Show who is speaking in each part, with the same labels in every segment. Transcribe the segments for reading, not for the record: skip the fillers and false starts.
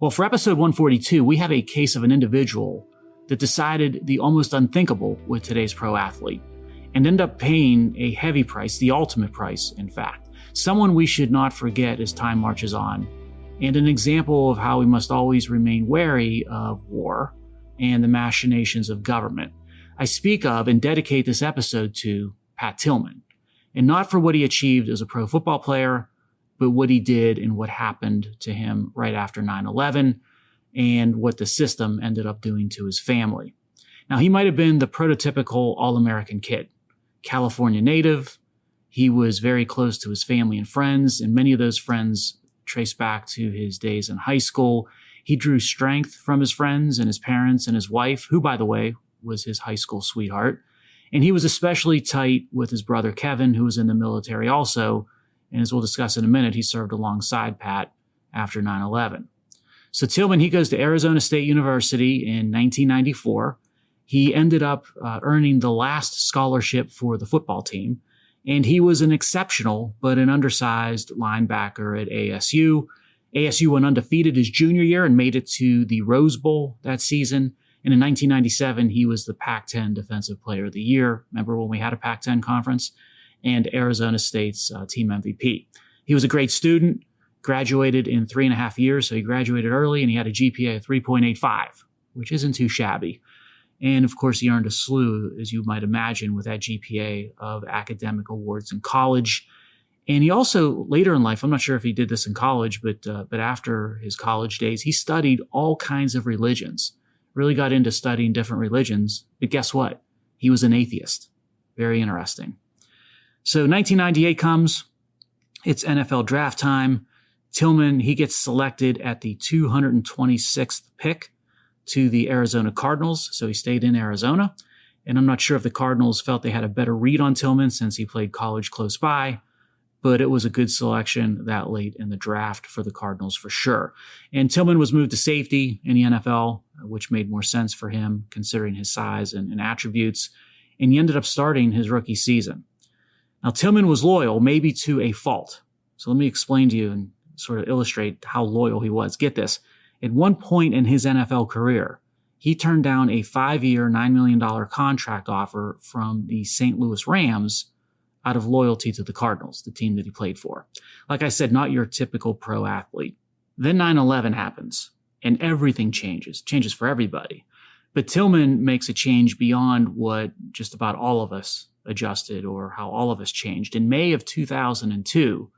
Speaker 1: Well, for episode 142, we have a case of an individual that decided the almost unthinkable with today's pro athlete and ended up paying a heavy price, the ultimate price, in fact. Someone we should not forget as time marches on, and an example of how we must always remain wary of war and the machinations of government. I speak of and dedicate this episode to Pat Tillman, and not for what he achieved as a pro football player, but what he did and what happened to him right after 9/11 and what the system ended up doing to his family. Now, he might have been the prototypical all-American kid, California native. He was very close to his family and friends, and many of those friends trace back to his days in high school. He drew strength from his friends and his parents and his wife, who, by the way, was his high school sweetheart. And he was especially tight with his brother Kevin, who was in the military also. And as we'll discuss in a minute, he served alongside Pat after 9/11. So Tillman, he goes to Arizona State University in 1994. He ended up earning the last scholarship for the football team. And he was an exceptional but an undersized linebacker at ASU. ASU went undefeated his junior year and made it to the Rose Bowl that season. And in 1997, he was the Pac-10 Defensive Player of the Year. Remember when we had a Pac-10 conference? And Arizona State's team MVP. He was a great student, graduated in 3.5 years, so he graduated early, and he had a GPA of 3.85, which isn't too shabby. And of course, he earned a slew, as you might imagine, with that GPA of academic awards in college. And he also, later in life, I'm not sure if he did this in college, but after his college days, he studied all kinds of religions, really got into studying different religions. But guess what? He was an atheist. Very interesting. So 1998 comes. It's NFL draft time. Tillman, he gets selected at the 226th pick to the Arizona Cardinals, so he stayed in Arizona. And I'm not sure if the Cardinals felt they had a better read on Tillman since he played college close by, but it was a good selection that late in the draft for the Cardinals for sure. And Tillman was moved to safety in the NFL, which made more sense for him considering his size and attributes, and he ended up starting his rookie season. Now, Tillman was loyal, maybe to a fault. So let me explain to you and sort of illustrate how loyal he was. Get this. At one point in his NFL career, he turned down a 5-year, $9 million contract offer from the St. Louis Rams out of loyalty to the Cardinals, the team that he played for. Like I said, not your typical pro athlete. Then 9/11 happens, and everything changes for everybody. But Tillman makes a change beyond what just about all of us adjusted or how all of us changed. In May of 2002,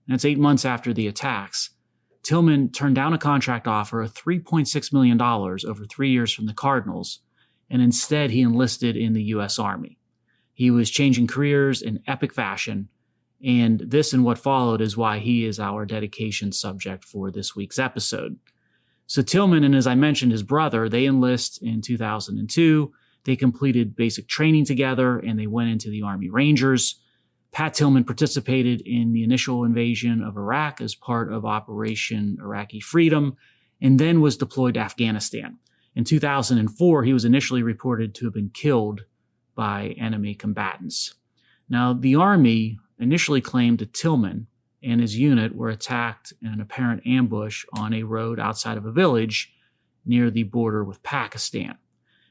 Speaker 1: and it's 8 months after the attacks, Tillman turned down a contract offer of $3.6 million over 3 years from the Cardinals, and instead he enlisted in the U.S. Army. He was changing careers in epic fashion, and this and what followed is why he is our dedication subject for this week's episode. So Tillman and, as I mentioned, his brother, they enlist in 2002. They completed basic training together, and they went into the Army Rangers. Pat Tillman participated in the initial invasion of Iraq as part of Operation Iraqi Freedom, and then was deployed to Afghanistan. In 2004, he was initially reported to have been killed by enemy combatants. Now, the Army initially claimed that Tillman and his unit were attacked in an apparent ambush on a road outside of a village near the border with Pakistan.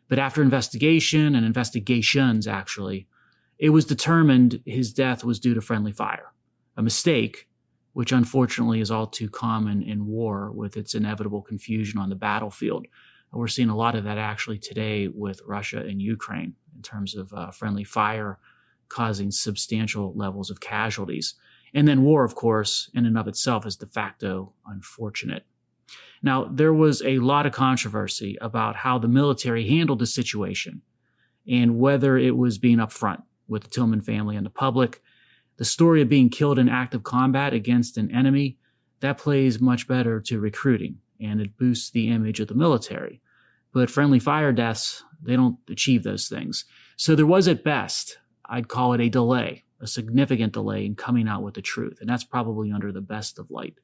Speaker 1: But after investigation and investigations, actually, it was determined his death was due to friendly fire, a mistake, which unfortunately is all too common in war with its inevitable confusion on the battlefield. We're seeing a lot of that actually today with Russia and Ukraine in terms of friendly fire causing substantial levels of casualties. And then war, of course, in and of itself is de facto unfortunate. Now, there was a lot of controversy about how the military handled the situation and whether it was being upfront with the Tillman family and the public. The story of being killed in active combat against an enemy, that plays much better to recruiting, and it boosts the image of the military. But friendly fire deaths, they don't achieve those things. So there was, at best, I'd call it a delay, a significant delay in coming out with the truth, and that's probably under the best of light.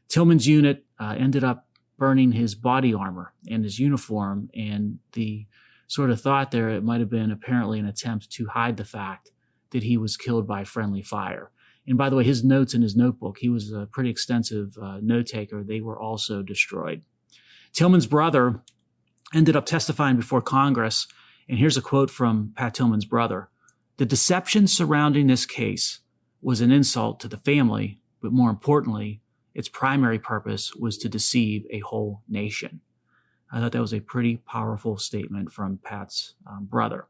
Speaker 1: Tillman's unit ended up burning his body armor and his uniform, and the sort of thought there it might have been apparently an attempt to hide the fact that he was killed by friendly fire. And by the way, his notes in his notebook, he was a pretty extensive note taker. They were also destroyed. Tillman's brother ended up testifying before Congress, and here's a quote from Pat Tillman's brother. "The deception surrounding this case was an insult to the family, but more importantly, its primary purpose was to deceive a whole nation." I thought that was a pretty powerful statement from Pat's brother.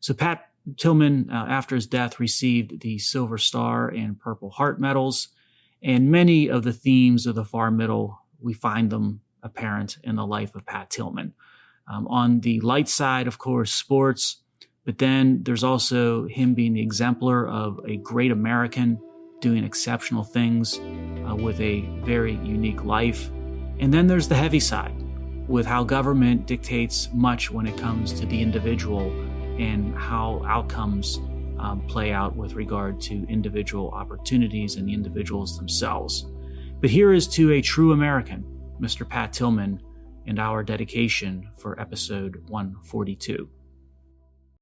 Speaker 1: So Pat Tillman, after his death, received the Silver Star and Purple Heart medals, and many of the themes of the far middle, we find them apparent in the life of Pat Tillman. On the light side, of course, sports, but then there's also him being the exemplar of a great American doing exceptional things with a very unique life. And then there's the heavy side, with how government dictates much when it comes to the individual and how outcomes play out with regard to individual opportunities and the individuals themselves. But here is to a true American, Mr. Pat Tillman, and our dedication for episode 142.